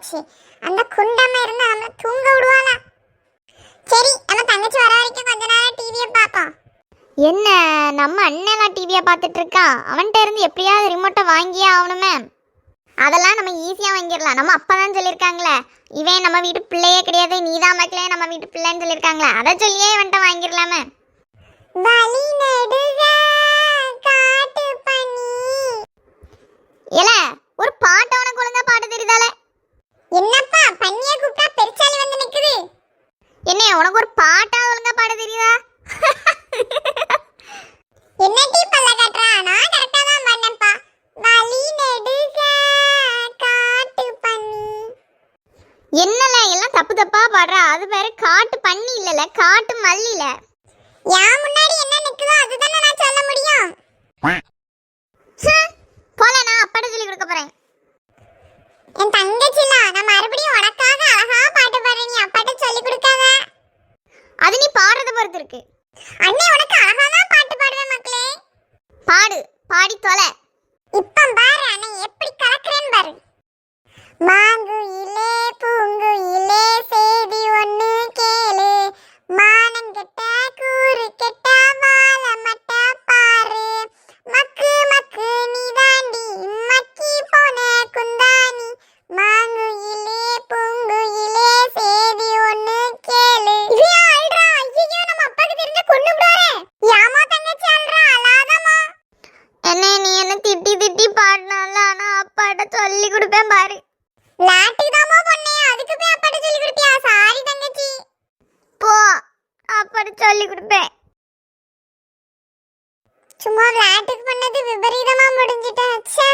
போச்சு. அந்த குண்டம்மா இருந்தா நம்மள தூங்க விடுவாளா? சரி, நம்ம தங்கச்சி வர வரைக்கும் கொஞ்ச நேரம் டிவியை பார்ப்போம். என்ன நம்ம அண்ணன் டிவியை பார்த்துட்டு இருக்கான். அவன்கிட்ட இருந்து எப்படியாவது ரிமோட்டை வாங்கியே ஆகணுமே. அதெல்லாம் நம்ம ஈஸியாக வாங்கிடலாம். நம்ம அப்பா தான் சொல்லியிருக்காங்களே, இவன் நம்ம வீட்டு பிள்ளையே கிடையாது, நீதான் மக்களே நம்ம வீட்டு பிள்ளைன்னு சொல்லியிருக்காங்களே, அதை சொல்லியே இவன்கிட்ட வாங்கிடலாமே. வழி நெடுக காட்டு பண்ணி. ஏல ஒரு பாட்டு அவனுக்கு ஒழுங்கா பாட்டு தெரியுதாலே? என்னப்பா பண்ணிய கூப்பிட்டா பெருச்சாலி வந்து நிக்குது. என்ன உனக்கு ஒரு பாட்டா ஒழுங்கா பாட தெரியுதா? என்ன டீ பல்ல காட்றா? நான் கரெக்ட்டா தான் பண்ணேன்ப்பா. வழி நெடுக காட்டு பண்ணி. என்னல எல்லாம் தப்பு தப்பா பாடுறா. அது பேரு காட்டு பண்ணி இல்லல, காட்டு மல்லில. யா முன்னாடி என்ன நிக்குதோ அதுதானே நான் சொல்ல முடியும். போல நான் அப்பாட்ட சொல்லி கொடுக்க போறேன். என் தங்கச்சிலா, நான் மறுபடியும் உனக்காக அழகா பாட்டு பாடுறேன், நீ அப்பாட்ட சொல்லி கொடுக்காத. அது நீ பாடுறத பொறுத்து இருக்கு. அண்ணே உனக்கு அழகா தான் பாட்டு பாடுவேன் மக்களே. பாடு, பாடி தொலை. இப்ப பாரு அண்ணே எப்படி கலக்குறேன்னு பாரு. மாங்குயிலே பூங்குயிலே சேதி ஒண்ணு கேளு, மானங்கெட்ட கூறு கெட்ட வாழ மட்ட பாரு, மக்கு மக்கு நீ தாண்டி மக்கி போன குந்தாணி, மாங்குயிலே பூங்குயிலே சேதி ஒண்ணு கேளு. இவன் அல்றா, ஐயோ நம்ம அப்பாக்கு தெரிஞ்ச கொன்னு விடுவாரே. யாமா தங்கச்சி அல்றா, அழாதமா. என்ன நீ என்ன திட்டி திட்டி பாடினால, ஆனா அப்பாட்ட சொல்லி கொடுப்பேன் பாரு. லாட்டுதாமா பொண்ணே, அதுக்கு போய் அப்பாட்ட சொல்லி கொடுப்பியா? சாரி தங்கச்சி. போ, அப்பாட்ட சொல்லி கொடுப்பேன். சும்மா விளையாட்டுக்கு பண்ணது விபரீதமா முடிஞ்சிட்டா. ச்சே,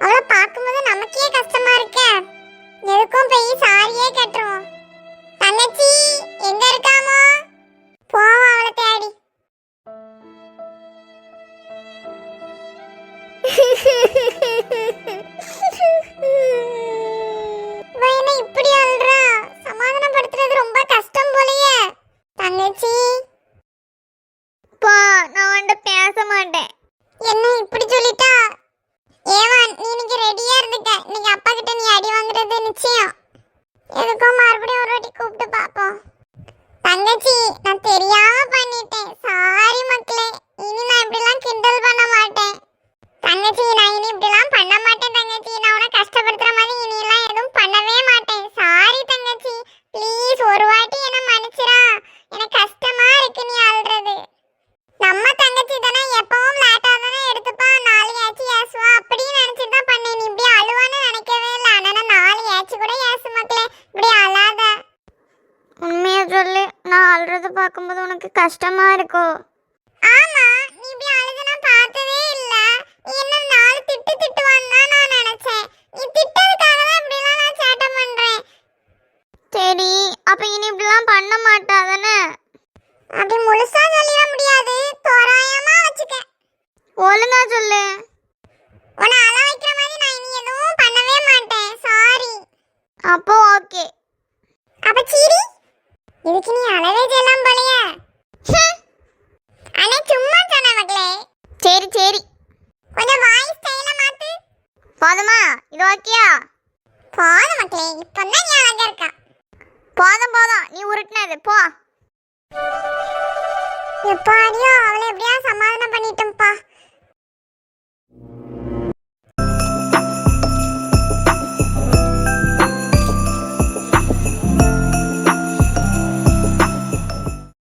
அவளை பார்க்கும்போது நமக்கே கஷ்டமா இருக்கே. எதுக்கும் போய் சாரியே கட்டுறோம். தங்கச்சி எங்க இருக்காமோ? போவோம் அவளை தேடி. என்ன இப்படி அல்றா? சமாதானப்படுத்துறது ரொம்ப கஷ்டம் போலயே. தங்கச்சி போ, நான் உன்கிட்ட பேச மாட்டேன். என்ன இப்படி சொல்லிட்டா? ஏவான், நீ இன்னைக்கு ரெடியா இருந்துக்க. இன்னைக்கு அப்பா கிட்ட நீ அடி வாங்குறது நிச்சயம். எதுக்கும் மறுபடியும் ஒரு வாட்டி கூப்பிட்டு பாப்போம். தங்கச்சி நான் தெரியாம பண்ணிட்டேன், சாரி மக்களே. இனி நான் இப்படிலாம் கிண்டல் பண்ண மாட்டேன். தங்கச்சி நான் இனி இப்படிலாம் பண்ண மாட்டேன் தங்கச்சி. நான் உன்னை கஷ்டப்படுத்துற மாதிரி இனியெல்லாம் எதுவும் பண்ணவே மாட்டேன். சாரி தங்கச்சி, ப்ளீஸ் ஒரு வாட்டி என்ன மன்னிச்சிரா. எனக்கு கஷ்டமா இருக்கு நீ அழுறது. நம்ம தங்கச்சி தானே, எப்பவும் லேட்டா தானே எடுத்துப்பா, நாலு ஏச்சு ஏசுவா அப்படின்னு நினைச்சிட்டு தான் பண்ணேன். நீ இப்படி அழுவான்னு நினைக்கவே இல்லை. ஆனா நாலு ஏச்சு கூட ஏசு மக்களே, இப்படி அழாத. உண்மையா சொல்லு, நான் அழுறத பார்க்கும்போது உனக்கு கஷ்டமா இருக்கும். ஆமா, நீ இப்படி அழுது நான் பார்த்ததே இல்ல. நீ என்ன நாலு திட்டு திட்டுவான்னு தான் நான் நினைச்சேன். நீ திட்டதுக்காக தான் இப்படிலாம் நான் சேட்டை பண்றேன். சரி, அப்ப இனி இப்படிலாம் பண்ண மாட்டா தானே? அப்படி முழுசா சொல்லிட முடியாது, தோராயமா வச்சுக்க. ஒழுங்கா சொல்லு. உன்னை அழ வைக்கிற மாதிரி நான் இனி எதுவும் பண்ணவே மாட்டேன். சாரி. அப்போ ஓகே. அப்ப சீரி, இதுக்கு நீ அழவே செய்யலாம் போலயே. அண்ணே சும்மா சொன்ன மக்களே. சரி சரி, கொஞ்சம் வாய்ஸ் ஸ்டைல மாத்து. போதுமா? இது ஓகேயா? போதும் மக்களே, இப்பதான் நீ அழகா இருக்கா. போதும் போதும், நீ உருட்டினது போ. எப்பாடியோ அவளை எப்படியா சமாதானம் பண்ணிட்டோம்ப்பா.